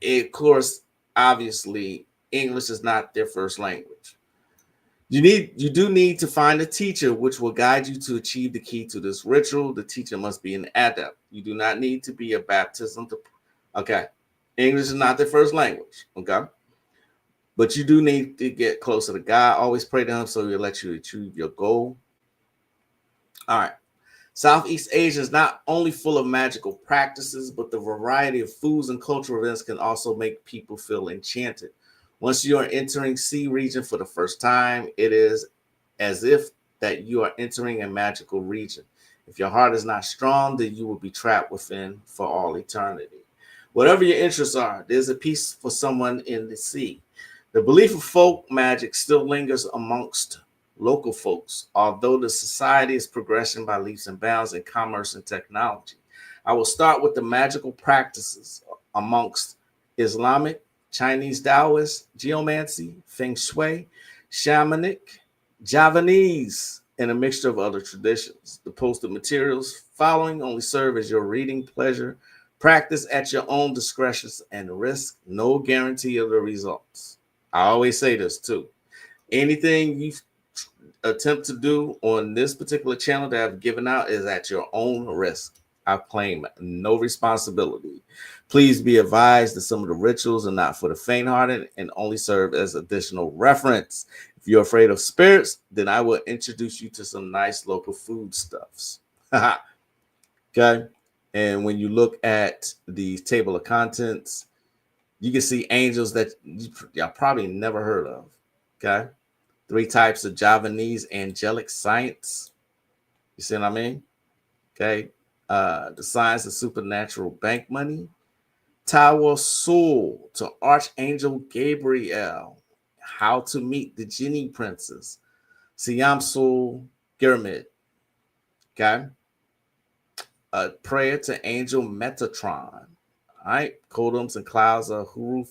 Of course, obviously, English is not their first language. You do need to find a teacher which will guide you to achieve the key to this ritual. The teacher must be an adept. You do not need to be a baptism to. Okay, English is not their first language. Okay, but you do need to get closer to God. Always pray to Him so He'll let you achieve your goal. All right. Southeast Asia is not only full of magical practices, but the variety of foods and cultural events can also make people feel enchanted. Once you are entering Sea region for the first time, it is as if that you are entering a magical region. If your heart is not strong, then you will be trapped within for all eternity. Whatever your interests are, there's a piece for someone in the sea. The belief of folk magic still lingers amongst local folks, although the society is progressing by leaps and bounds in commerce and technology. I will start with the magical practices amongst Islamic, Chinese Taoist, geomancy, feng shui, shamanic, Javanese, and a mixture of other traditions. The posted materials following only serve as your reading pleasure. Practice at your own discretion and risk. No guarantee of the results. I always say this too. Anything you attempt to do on this particular channel that I've given out is at your own risk. I claim no responsibility. Please be advised that some of the rituals are not for the faint-hearted and only serve as additional reference. If you're afraid of spirits, then I will introduce you to some nice local foodstuffs. Okay. And when you look at the table of contents, you can see angels that y'all probably never heard of. Okay. 3 types of Javanese angelic science. You see what I mean? Okay. The science of supernatural bank money. Tower Soul to Archangel Gabriel. How to meet the Genie Princess. Siam Soul Pyramid. Okay. A prayer to Angel Metatron. All right. Codums and clouds of Huruf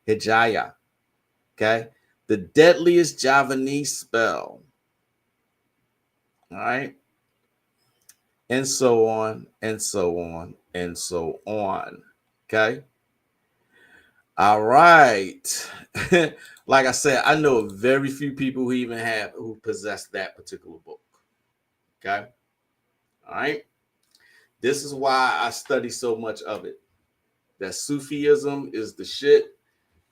Hijaya. Okay. The deadliest Javanese spell. All right. And so on, and so on, and so on. Okay. All right. Like I said, I know very few people who possess that particular book. Okay. All right. This is why I study so much of it. That Sufism is the shit.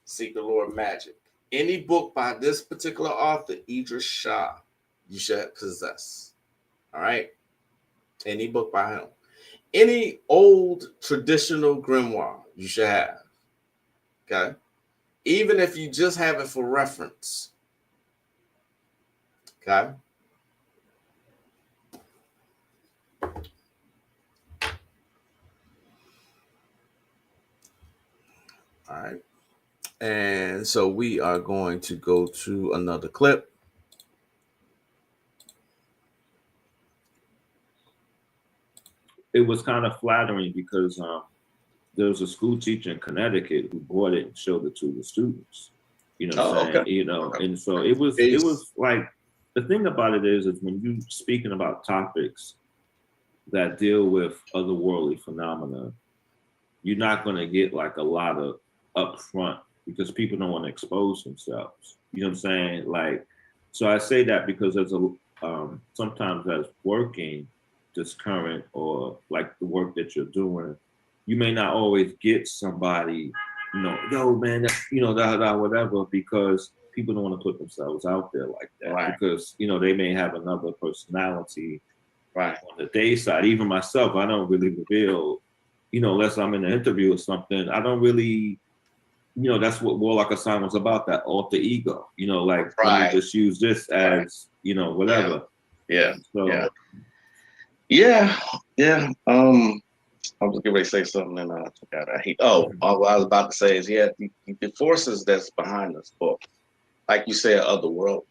Seek the Lord magic. Any book by this particular author, Idris Shah, you should possess. All right. Any book by him. Any old traditional grimoire, you should have. Okay. Even if you just have it for reference. Okay. All right. And so we are going to go to another clip. It was kind of flattering because there was a school teacher in Connecticut who bought it and showed it to the students. You know what I'm saying? Okay. You know, and so it was like, the thing about it is when you speaking about topics that deal with otherworldly phenomena, you're not going to get like a lot of upfront because people don't want to expose themselves. You know what I'm saying? Like, so I say that because as a sometimes as working this current or like the work that you're doing, you may not always get somebody, you know, yo man, you know, whatever, because people don't want to put themselves out there like that. Right. Because, you know, they may have another personality Right. on the day side. Even myself, I don't really reveal, you know, unless I'm in an interview or something, I don't really, you know, that's what Warlock Asylum's about, that alter ego, you know, like, let me just use this as, you know, whatever. Yeah. So, Yeah. I was going to say something and I forgot. What I was about to say is, the forces that's behind this book, like you said, otherworld.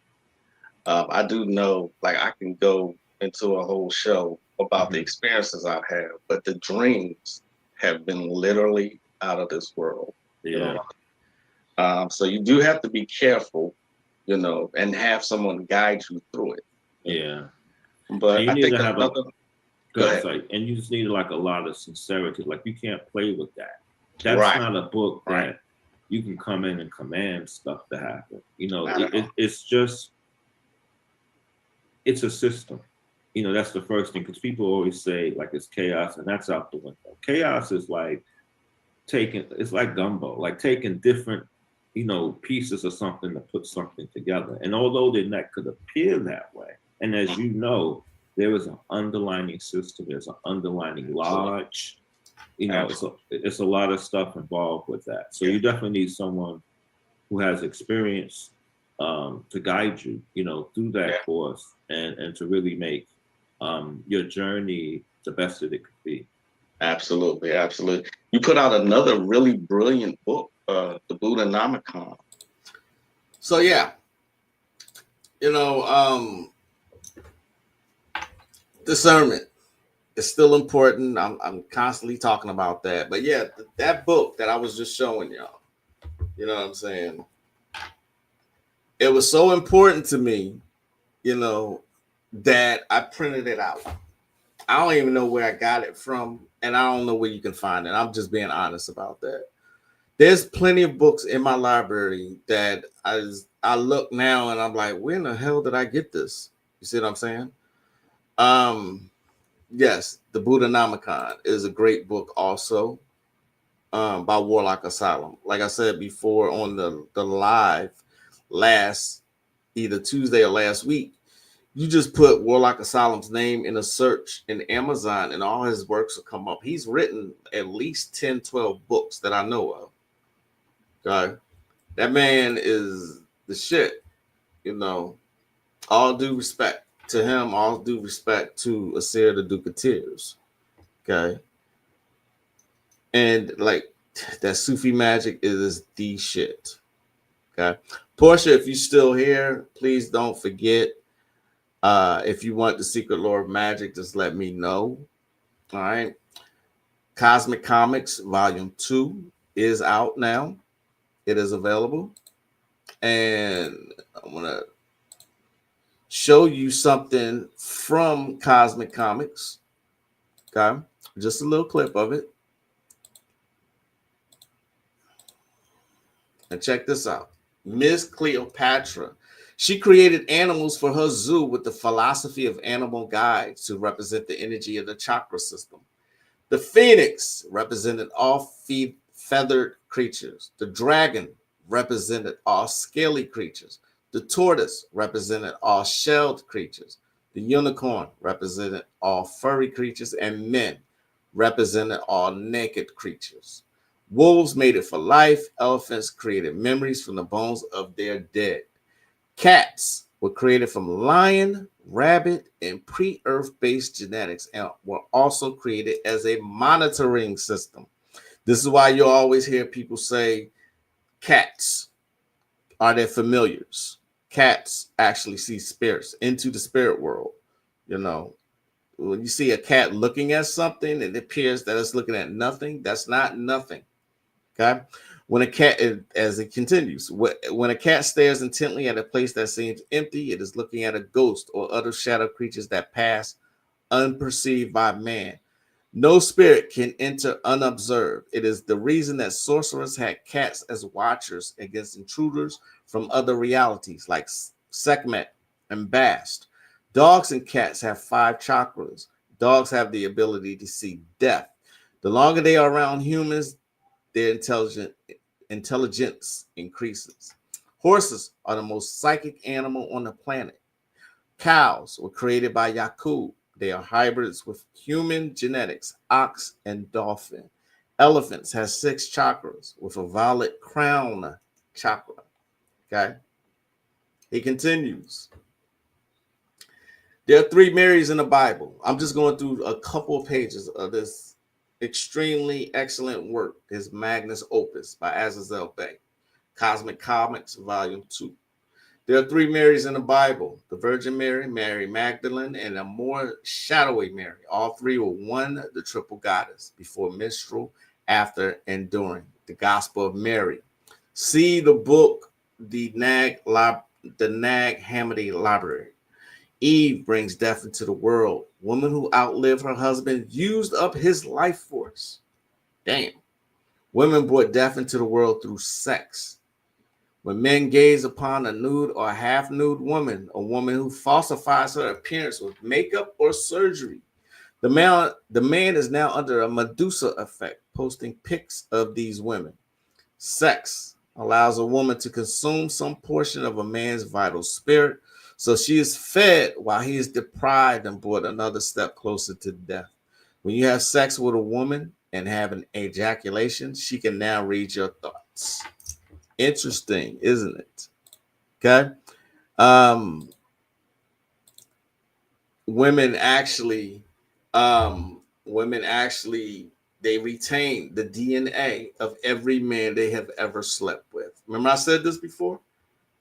I do know, like, I can go into a whole show about the experiences I've had, but the dreams have been literally out of this world. yeah. You know? So you do have to be careful, you know, and have someone guide you through it. Yeah. But you I need think to have go ahead. and you just need like a lot of sincerity. Like, you can't play with that. That's not a book that you can come in and command stuff to happen. You know, it's just, it's a system. You know, that's the first thing, because people always say like it's chaos, and that's out the window. Chaos is like it's like gumbo, like taking different, you know, pieces of something to put something together. And although the net could appear that way, and as you know, there is an underlining system, there's an underlining lodge, you know, it's a lot of stuff involved with that. So you definitely need someone who has experience to guide you, you know, through that course and to really make your journey the best that it could be. Absolutely. You put out another really brilliant book, the Buddhanomicon. So yeah, you know, discernment is still important. I'm constantly talking about that, but yeah, that book that I was just showing y'all, you know what I'm saying? It was so important to me, you know, that I printed it out. I don't even know where I got it from, and I don't know where you can find it. I'm just being honest about that. There's plenty of books in my library that I look now and I'm like, where in the hell did I get this? You see what I'm saying? Yes, the Buddhanomicon is a great book also, by Warlock Asylum. Like I said before on the live last either Tuesday or last week, you just put Warlock Asylum's name in a search in Amazon and all his works will come up. He's written at least 10, 12 books that I know of. Okay. That man is the shit, you know. All due respect to him, all due respect to Asir the Duke of Tears. Okay. And like that Sufi magic is the shit. Okay. Portia, if you're still here, please don't forget. If you want the secret lore of magic, just let me know. All right. Cosmic Comics Volume 2 is out now. It is available. And I'm going to show you something from Cosmic Comics. Okay. Just a little clip of it. And check this out. Miss Cleopatra. She created animals for her zoo with the philosophy of animal guides to represent the energy of the chakra system. The phoenix represented all feathered creatures. The dragon, represented all scaly creatures. The tortoise represented all shelled creatures. The unicorn represented all furry creatures, and men represented all naked creatures. Wolves mated for life. Elephants created memories from the bones of their dead. Cats were created from lion, rabbit, and pre-Earth based genetics and were also created as a monitoring system. This is why you always hear people say cats are their familiars. Cats actually see spirits into the spirit world. You know, when you see a cat looking at something, it appears that it's looking at nothing. That's not nothing. Okay. When a cat, as it continues, when a cat stares intently at a place that seems empty, it is looking at a ghost or other shadow creatures that pass unperceived by man. No spirit can enter unobserved. It is the reason that sorcerers had cats as watchers against intruders from other realities like Sekhmet and Bast. Dogs and cats have 5 chakras. Dogs have the ability to see death. The longer they are around humans, their intelligence increases. Horses are the most psychic animal on the planet. Cows were created by Yakub. They are hybrids with human genetics, ox and dolphin. Elephants has 6 chakras with a violet crown chakra. Okay. He continues. There are 3 Marys in the Bible. I'm just going through a couple of pages of this extremely excellent work, his magnus opus by Azazel Bey, Cosmic Comics, Volume 2. There are 3 Marys in the Bible: the Virgin Mary, Mary Magdalene, and a more shadowy Mary. All 3 were one, the triple goddess, before, minstrel, after, and during. The Gospel of Mary. See the book, the Nag Hammadi Library. Eve brings death into the world. Woman who outlived her husband used up his life force. Damn. Women brought death into the world through sex. When men gaze upon a nude or half-nude woman, a woman who falsifies her appearance with makeup or surgery, the man is now under a Medusa effect, posting pics of these women. Sex allows a woman to consume some portion of a man's vital spirit, so she is fed while he is deprived and brought another step closer to death. When you have sex with a woman and have an ejaculation, she can now read your thoughts. Interesting, isn't it? Okay. Women actually, they retain the DNA of every man they have ever slept with. Remember I said this before?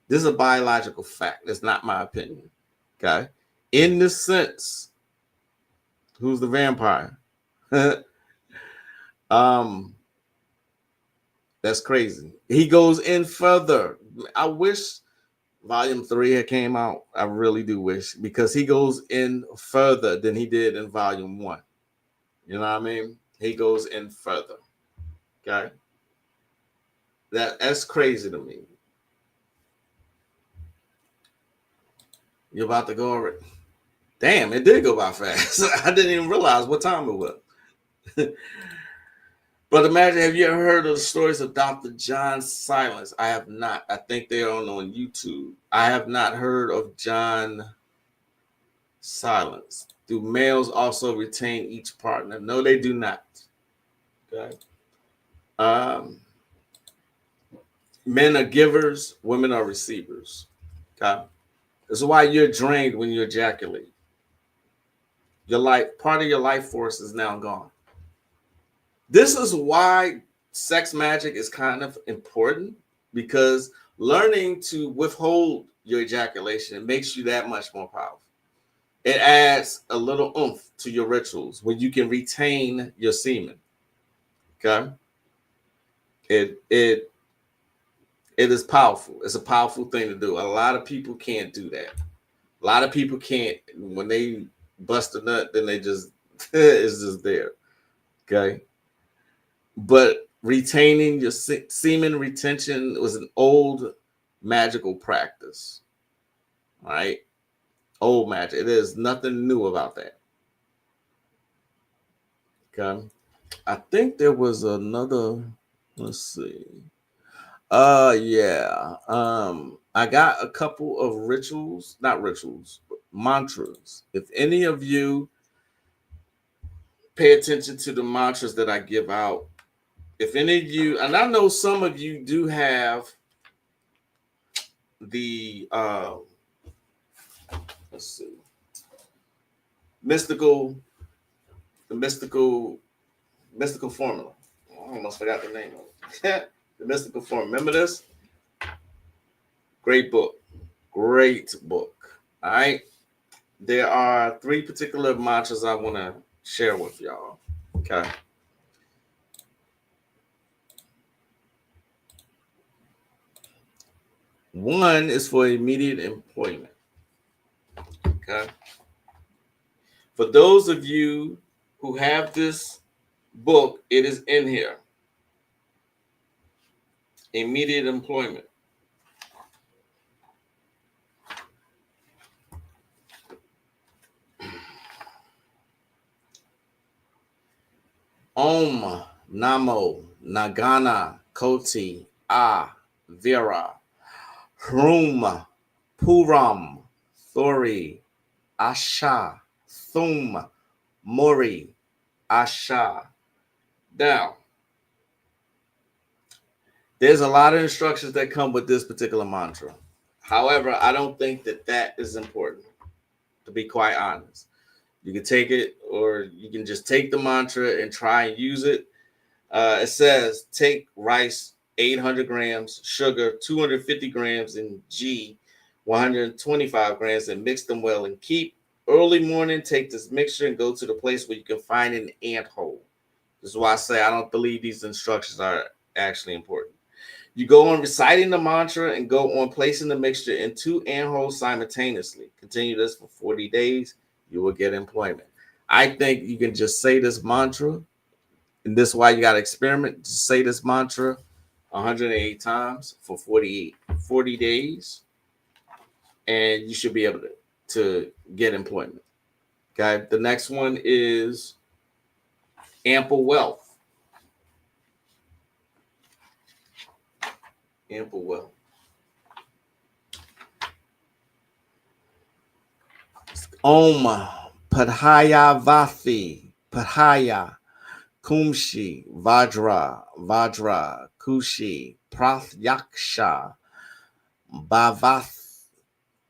This is a biological fact. It's not my opinion. Okay. In this sense, who's the vampire? That's crazy. He goes in further. I wish Volume 3 had came out. I really do wish, because he goes in further than he did in Volume 1. You know what I mean? He goes in further. Okay. That's crazy to me. You're about to go over it. Damn, it did go by fast. I didn't even realize what time it was. Brother Magick, have you ever heard of the stories of Dr. John Silence? I have not. I think they're on YouTube. I have not heard of John Silence. Do males also retain each partner? No, they do not. Okay. Men are givers, women are receivers. Okay. This is why you're drained when you ejaculate. Part of your life force is now gone. This is why sex magic is kind of important, because learning to withhold your ejaculation makes you that much more powerful. It adds a little oomph to your rituals when you can retain your semen. Okay. It is powerful. It's a powerful thing to do. A lot of people can't do that. A lot of people can't. When they bust a nut, then they just it's just there. Okay. But retaining your semen retention was an old magical practice. All right. Old magic. There's nothing new about that. Okay. I think there was another. Let's see. Yeah. I got a couple of rituals, not rituals, but mantras. If any of you pay attention to the mantras that I give out, if any of you, and I know some of you do have the let's see, mystical, the mystical formula. I almost forgot the name of it. The mystical formula. Remember this? Great book. Great book. All right. There are 3 particular mantras I want to share with y'all. Okay. One is for immediate employment. Okay. For those of you who have this book, it is in here. Immediate employment. Om Namo Nagana Koti A Vera Hrum Puram Thori Asha Thum Mori Asha. Now, there's a lot of instructions that come with this particular mantra. However, I don't think that is important, to be quite honest. You can take it, or you can just take the mantra and try and use it. It says take rice 800 grams, sugar 250 grams, and ghee 125 grams, and mix them well and keep. Early morning, take this mixture and go to the place where you can find an ant hole. This is why I say I don't believe these instructions are actually important. You go on reciting the mantra and go on placing the mixture in 2 ant holes simultaneously. Continue this for 40 days. You will get employment. I think you can just say this mantra, and this is why you got to experiment. Just say this mantra 108 times for 40 days, and you should be able to get employment. Okay. The next one is ample wealth. Ample wealth. Om Padhaya Vathi Padhaya Kumshi Vajra Kushi Prathyaksha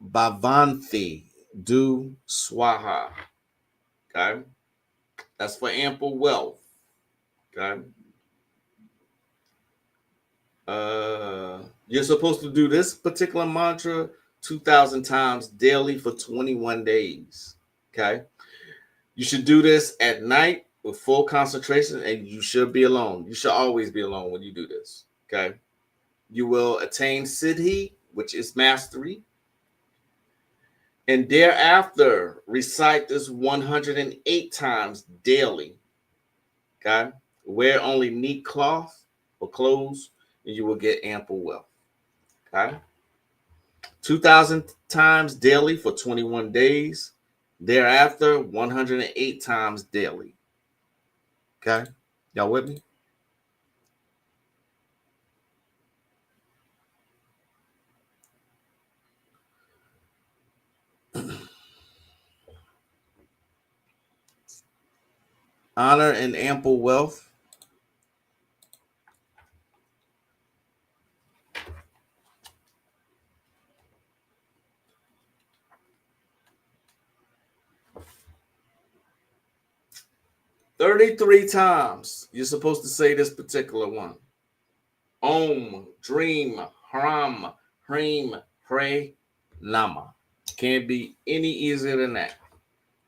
Bhavanthi Du Swaha. Okay. That's for ample wealth. Okay. You're supposed to do this particular mantra 2,000 times daily for 21 days. Okay. You should do this at night with full concentration, and you should be alone. You should always be alone when you do this. Okay. You will attain siddhi, which is mastery. And thereafter, recite this 108 times daily. Okay. Wear only neat cloth or clothes, and you will get ample wealth. Okay. 2,000 times daily for 21 days. Thereafter, 108 times daily. Okay. Y'all with me? Honor and ample wealth. "33 times you're supposed to say this particular one. Om, dream, Haram, Hreem, Hre, Nama. Can't be any easier than that.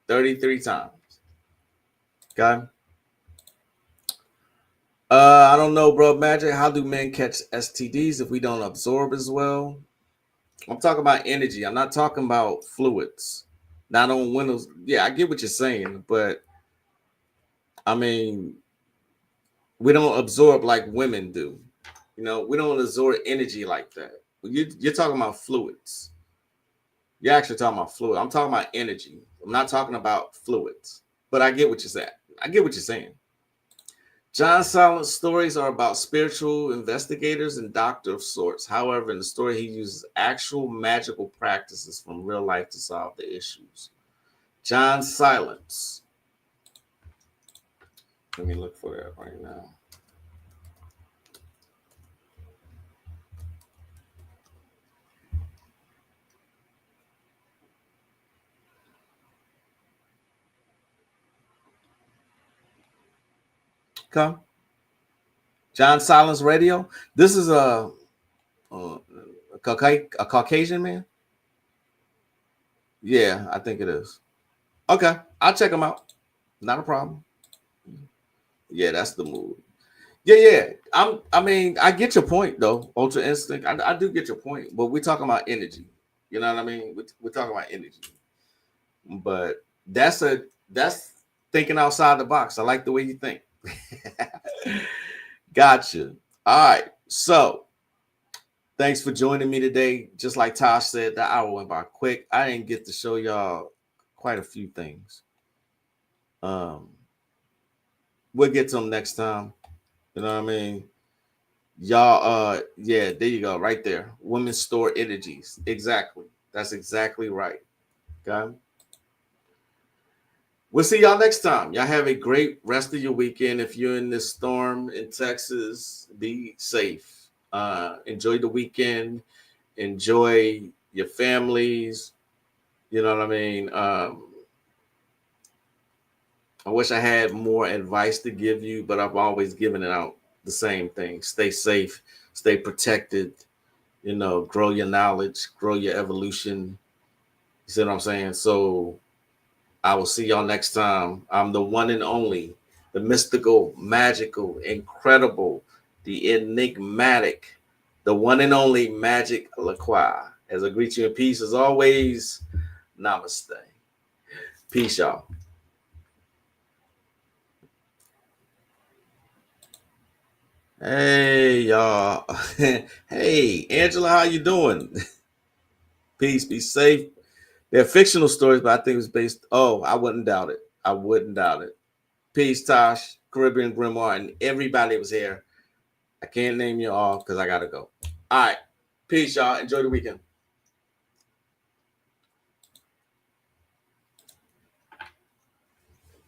33 times. Okay. I don't know, bro. Magic, how do men catch STDs if we don't absorb as well? I'm talking about energy. I'm not talking about fluids. Not on windows. Yeah, I get what you're saying, but I mean, we don't absorb like women do. You know, we don't absorb energy like that. You're talking about fluids. You're actually talking about fluid. I'm talking about energy. I'm not talking about fluids. But I get what you're saying. I get what you're saying. John Silent's stories are about spiritual investigators and doctor of sorts. However, in the story, he uses actual magical practices from real life to solve the issues. John Silence. Let me look for that right now. Come. John Silence Radio. This is a Caucasian man. Yeah, I think it is. Okay, I'll check him out. Not a problem. Yeah, that's the mood. Yeah. I mean, I get your point though. Ultra Instinct. I do get your point, but we're talking about energy. You know what I mean? We're talking about energy. But that's thinking outside the box. I like the way you think. Gotcha. All right. So thanks for joining me today. Just like Tosh said, the hour went by quick. I didn't get to show y'all quite a few things. We'll get to them next time. You know what I mean? Y'all, yeah, there you go, right there. Women store energies. Exactly. That's exactly right. Okay. We'll see y'all next time. Y'all have a great rest of your weekend. If you're in this storm in Texas, be safe. Enjoy the weekend. Enjoy your families. You know what I mean? I wish I had more advice to give you, but I've always given it out the same thing. Stay safe, stay protected, you know, grow your knowledge, grow your evolution. You see what I'm saying? So I will see y'all next time. I'm the one and only, the mystical, magical, incredible, the enigmatic, the one and only Magick LaQuai. As I greet you in peace, as always, namaste. Peace, y'all. Hey, y'all. Hey, Angela, how you doing? Peace, be safe. They're fictional stories, but I think it was based. Oh, I wouldn't doubt it. I wouldn't doubt it. Peace, Tosh, Caribbean Grimoire, and everybody that was here. I can't name you all because I got to go. All right. Peace, y'all. Enjoy the weekend.